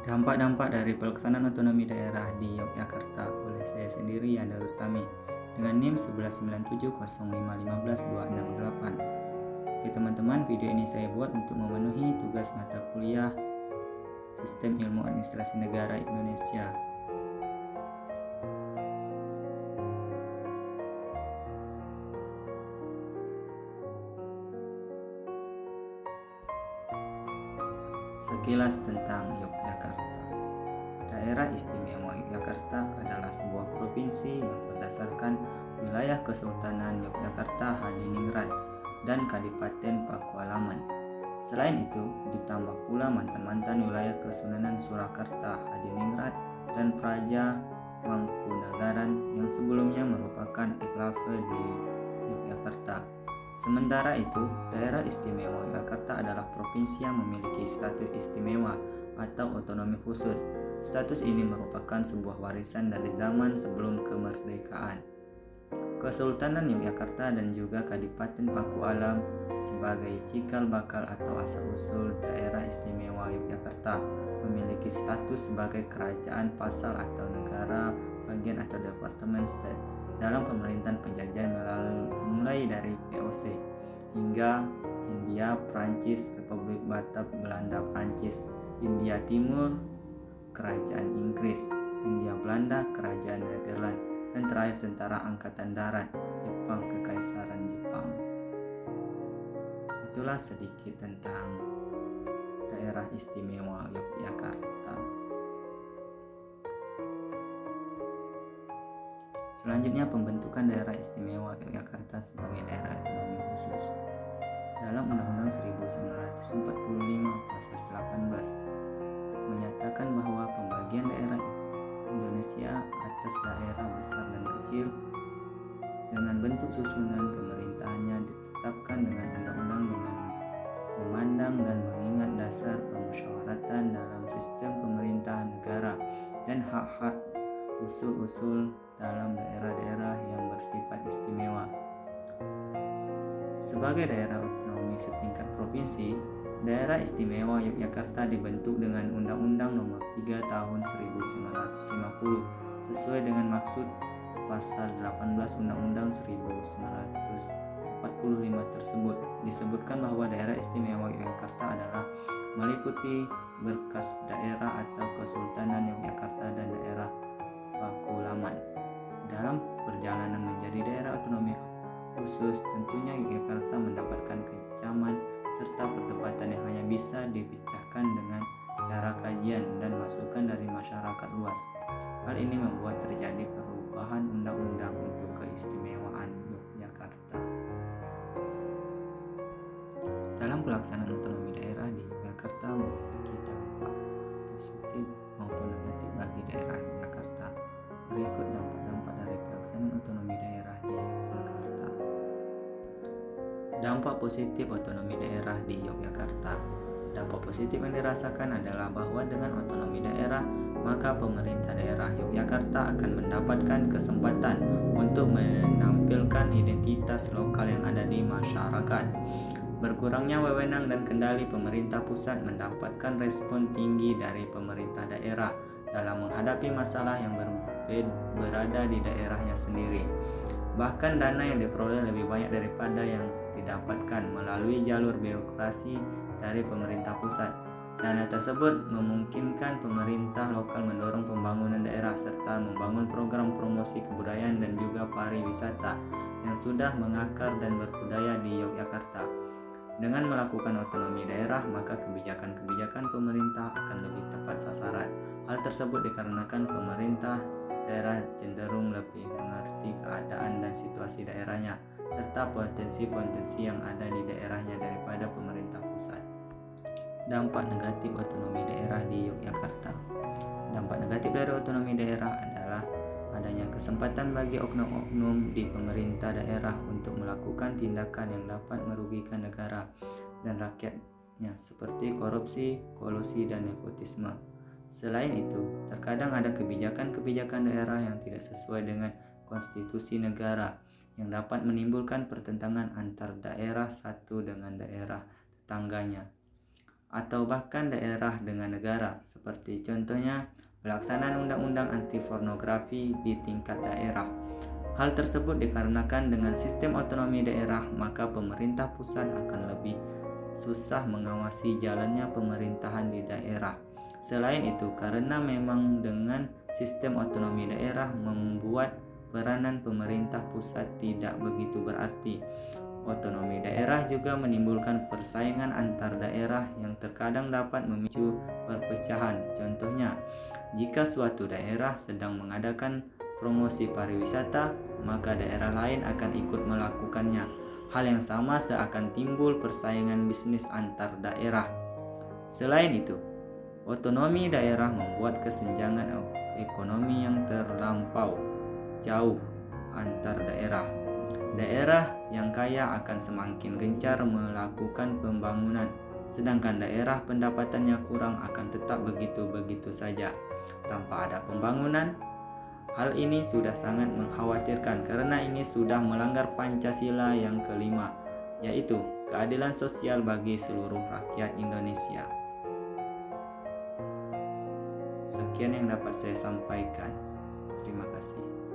Dampak-dampak dari pelaksanaan otonomi daerah di Yogyakarta oleh saya sendiri, Yanda Rustami, dengan NIM 19705151268. Oke teman-teman, video ini saya buat untuk memenuhi tugas mata kuliah Sistem Ilmu Administrasi Negara Indonesia. Sekilas tentang Yogyakarta. Daerah Istimewa Yogyakarta adalah sebuah provinsi yang berdasarkan wilayah Kesultanan Yogyakarta Hadiningrat dan Kadipaten Pakualaman. Selain itu, ditambah pula mantan-mantan wilayah Kesunanan Surakarta Hadiningrat dan Praja Mangkunagaran yang sebelumnya merupakan enklave di Yogyakarta. Sementara itu, daerah istimewa Yogyakarta adalah provinsi yang memiliki status istimewa atau otonomi khusus. Status ini merupakan sebuah warisan dari zaman sebelum kemerdekaan. Kesultanan Yogyakarta dan juga Kadipaten Pakualam sebagai cikal bakal atau asal-usul daerah istimewa Yogyakarta memiliki status sebagai kerajaan pasal atau negara bagian atau departemen state dalam pemerintahan penjajahan mulai dari VOC hingga Hindia Prancis, Republik Batak Belanda Prancis, Hindia Timur, Kerajaan Inggris, Hindia Belanda, Kerajaan Nederland, dan terakhir Tentara Angkatan Darat Jepang, Kekaisaran Jepang. Itulah sedikit tentang daerah istimewa Yogyakarta. Selanjutnya, pembentukan daerah istimewa Yogyakarta sebagai daerah otonomi khusus. Dalam Undang-Undang 1945 Pasal 18 menyatakan bahwa pembagian daerah Indonesia atas daerah besar dan kecil dengan bentuk susunan pemerintahannya ditetapkan dengan undang-undang dengan memandang dan mengingat dasar permusyawaratan dalam sistem pemerintahan negara dan hak-hak usul-usul dalam daerah-daerah yang bersifat istimewa. Sebagai daerah otonomi setingkat provinsi, daerah istimewa Yogyakarta dibentuk dengan Undang-Undang Nomor 3 Tahun 1950 sesuai dengan maksud Pasal 18 Undang-Undang 1945 tersebut. Disebutkan bahwa daerah istimewa Yogyakarta adalah meliputi berkas daerah atau Kesultanan Yogyakarta dan daerah Pakualaman. Dalam perjalanan menjadi daerah otonomi khusus, tentunya Yogyakarta mendapatkan kecaman serta perdebatan yang hanya bisa dipecahkan dengan cara kajian dan masukan dari masyarakat luas. Hal ini membuat terjadi perubahan undang-undang untuk keistimewaan Yogyakarta. Dalam pelaksanaan otonomi daerah di Yogyakarta memiliki dampak positif maupun negatif bagi daerah Yogyakarta. Berikut dampak-dampak dari pelaksanaan otonomi daerah di Yogyakarta. Dampak positif otonomi daerah di Yogyakarta. Dampak positif yang dirasakan adalah bahwa dengan otonomi daerah, maka pemerintah daerah Yogyakarta akan mendapatkan kesempatan untuk menampilkan identitas lokal yang ada di masyarakat. Berkurangnya wewenang dan kendali pemerintah pusat mendapatkan respon tinggi dari pemerintah daerah dalam menghadapi masalah yang berada di daerahnya sendiri. Bahkan dana yang diperoleh lebih banyak daripada yang didapatkan melalui jalur birokrasi dari pemerintah pusat. Dana tersebut memungkinkan pemerintah lokal mendorong pembangunan daerah serta membangun program promosi kebudayaan dan juga pariwisata yang sudah mengakar dan berbudaya di Yogyakarta. Dengan melakukan otonomi daerah, maka kebijakan-kebijakan pemerintah akan lebih tepat sasaran. Hal tersebut dikarenakan pemerintah daerah cenderung lebih mengerti keadaan dan situasi daerahnya, serta potensi-potensi yang ada di daerahnya daripada pemerintah pusat. Dampak negatif otonomi daerah di Yogyakarta. Dampak negatif dari otonomi daerah adalah adanya kesempatan bagi oknum-oknum di pemerintah daerah untuk melakukan tindakan yang dapat merugikan negara dan rakyatnya seperti korupsi, kolusi, dan nepotisme. Selain itu, terkadang ada kebijakan-kebijakan daerah yang tidak sesuai dengan konstitusi negara yang dapat menimbulkan pertentangan antar daerah satu dengan daerah tetangganya. atau bahkan daerah dengan negara, seperti contohnya pelaksanaan undang-undang anti pornografi di tingkat daerah. Hal tersebut dikarenakan dengan sistem otonomi daerah, maka pemerintah pusat akan lebih susah mengawasi jalannya pemerintahan di daerah. Selain itu, karena memang dengan sistem otonomi daerah membuat peranan pemerintah pusat tidak begitu berarti. Otonomi daerah juga menimbulkan persaingan antar daerah yang terkadang dapat memicu perpecahan. Contohnya, jika suatu daerah sedang mengadakan promosi pariwisata, maka daerah lain akan ikut melakukannya. Hal yang sama seakan timbul persaingan bisnis antar daerah. Selain itu, otonomi daerah membuat kesenjangan ekonomi yang terlampau jauh antar daerah. Daerah yang kaya akan semakin gencar melakukan pembangunan, sedangkan daerah pendapatannya kurang akan tetap begitu-begitu saja tanpa ada pembangunan. Hal ini sudah sangat mengkhawatirkan karena ini sudah melanggar Pancasila yang kelima, yaitu keadilan sosial bagi seluruh rakyat Indonesia. Sekian yang dapat saya sampaikan. Terima kasih.